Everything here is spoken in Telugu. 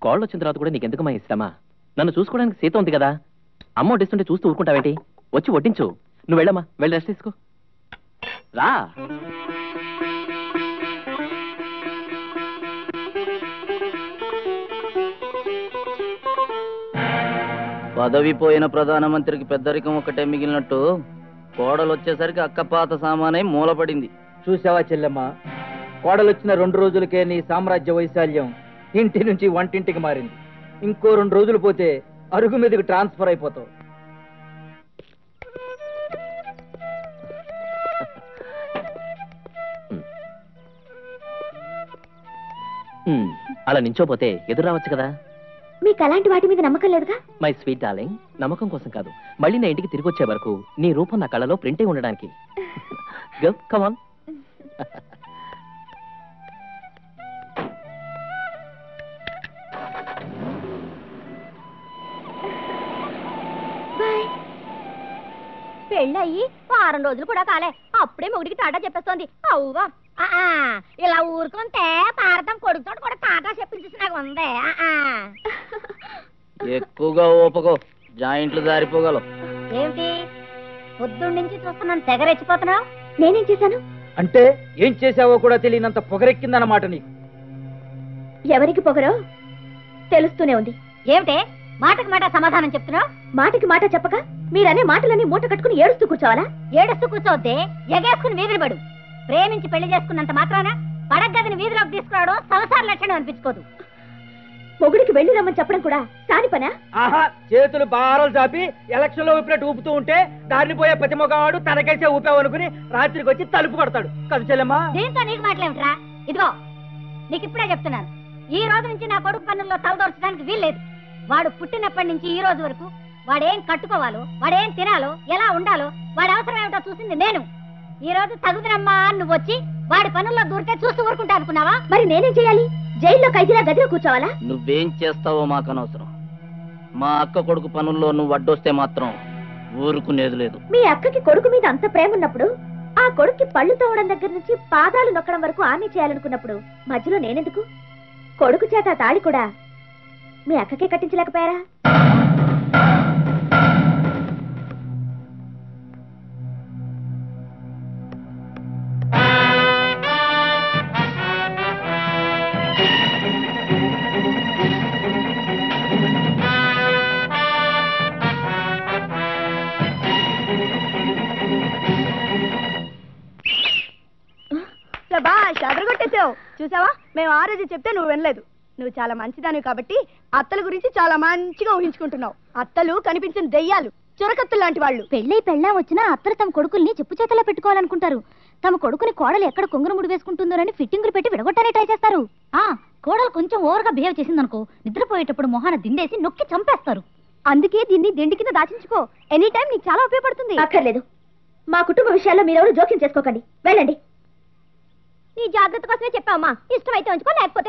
కోళ్ళు వచ్చిన తర్వాత కూడా నీకెందుకమ్మా ఇష్టమా? నన్ను చూసుకోవడానికి సీత ఉంది కదా, అమ్మ వడ్డిస్తుంటే చూస్తూ ఊరుకుంటావేంటి? వచ్చి వడ్డించు. నువ్వు వెళ్ళమ్మా, వెళ్ళి రెస్ట్ తీసుకో. రా. పదవి పోయిన ప్రధానమంత్రికి పెద్దరికం ఒకటే మిగిలినట్టు కోడలు వచ్చేసరికి అక్కపాత సామానై మూలపడింది. చూసావా చెల్లెమ్మ, కోడలొచ్చిన 2 రోజులకే నీ సామ్రాజ్య వైశాల్యం ఇంటి నుంచి వంటింటికి మారింది. ఇంకో 2 రోజులు పోతే అరుగు మీదకి ట్రాన్స్ఫర్ అయిపోతావు. అలా నించోపోతే ఎదురు రావచ్చు కదా. మీకు అలాంటి వాటి మీద నమ్మకం లేదుగా? మై స్వీట్ డార్లింగ్, నమ్మకం కోసం కాదు, మళ్ళీ నా ఇంటికి తిరిగి వచ్చే వరకు నీ రూపం నా కళ్ళలో ప్రింటే ఉండడానికి. Go, come on. పెళ్ళయి 4 రోజులు కూడా కాలే, అప్పుడే మొగుడికి టాటా చెప్పేస్తోంది. అవువా, ఇలా ఊరుకుంటే భారతం కొడుకుతో కూడా టాటా చెప్పించేసి నాకు ఉంది. ఎక్కువగా ఓపకో, జాయింట్లు జారిపోగలవు. ఏమిటి పొద్దున్న నుంచి చూస్తున్నాను, తెగరెచ్చిపోతున్నావు? నేనేం చేశాను? అంటే ఏం చేసావో కూడా తెలియనంత పొగరెక్కిందన్నమాట నీకు. ఎవరికి పొగరో తెలుస్తూనే ఉంది. ఏమిటే మాటకి మాట సమాధానం చెప్తున్నావు? మాటకి మాట చెప్పక మీరనే మాటలన్నీ మూట కట్టుకుని ఏడుస్తూ కూర్చోవాలా? ఏడుస్తూ కూర్చోవద్దే, ఎగేసుకుని వీధిని పడు. ప్రేమించి పెళ్లి చేసుకున్నంత మాత్రాన పడగదిని వీధిలోకి తీసుకురావడం సంసార లక్షణం అనిపించుకోదు. మొగుడికి వెళ్ళి రమ్మని చెప్పడం కూడా సాని పనా? ఆహా, చేతులు బారలు చాపి ఎలక్షన్ లో ఊపినట్టు ఊపుతూ ఉంటే దారిని పోయే ప్రతి మొగవాడు తనకేసే ఊపావు అనుకుని రాత్రికి వచ్చి తలుపు కొడతాడు కదా చెల్లెమ్మా. దీంతో నీకు మాటలేమిట్రా? ఇదిగో నీకు ఇప్పుడే చెప్తున్నాను, ఈ రోజు నుంచి నా కొడుకు పనుల్లో తలదోర్చడానికి వీల్లేదు. వాడు పుట్టినప్పటి నుంచి ఈ రోజు వరకు వాడేం కట్టుకోవాలో, వాడేం తినాలో, ఎలా ఉండాలో, వాడి అవసరం ఏమిటో చూసింది నేను. ఈ రోజు తగుదనమ్మా నువ్వు వచ్చి వాడి పనుల్లో దూరితే చూస్తూ ఊరుకుంటా అనుకున్నావా? మరి నేనేం చేయాలి? జైల్లో ఖైదీలా గదిలో కూర్చోవాలా? నువ్వేం చేస్తావో మాకు అనవసరం. మా అక్క కొడుకు పనుల్లో నువ్వు అడ్డొస్తే మాత్రం ఊరుకునేది లేదు. మీ అక్కకి కొడుకు మీద అంత ప్రేమ ఉన్నప్పుడు, ఆ కొడుక్కి పళ్ళు తోవడం దగ్గర నుంచి పాదాలు నొక్కడం వరకు ఆమె చేయాలనుకున్నప్పుడు మధ్యలో నేనెందుకు? కొడుకు చేత తాళి కూడా మీ అక్కకే కట్టించలేకపోయారా? అదరగొట్టేసావు. చూసావా, మేము ఆ రోజు చెప్తే నువ్వు వినలేదు. నువ్వు చాలా మంచిదానివి కాబట్టి అత్తల గురించి చాలా మంచిగా ఊహించుకుంటున్నావు. అత్తలు కనిపించిన దెయ్యాలు, చురకత్తులు లాంటి వాళ్ళు. పెళ్ళై పెళ్ళా వచ్చినా అత్తలు తమ కొడుకుల్ని చెప్పు చేతలా పెట్టుకోవాలనుకుంటారు. తమ కొడుకుని కోడలు ఎక్కడ కొంగురముడి వేసుకుంటుందోనని ఫిట్టింగులు పెట్టి విడగొట్టానే ట్రై చేస్తారు. కోడలు కొంచెం ఓవర్గా బిహేవ్ చేసిందనుకో, నిద్రపోయేటప్పుడు మొహాన దిండేసి నొక్కి చంపేస్తారు. అందుకే దీన్ని దిండి కింద దాచించుకో, ఎనీ టైం నీకు చాలా ఉపయోగపడుతుంది. అక్కర్లేదు, మా కుటుంబ విషయాల్లో మీరెవరు జోక్యం చేసుకోకండి, వెళ్ళండి. నీ జాగ్రత్త కోసమే చెప్పావమ్మా, ఇష్టమైతే ఉంచుకో, లేకపోతే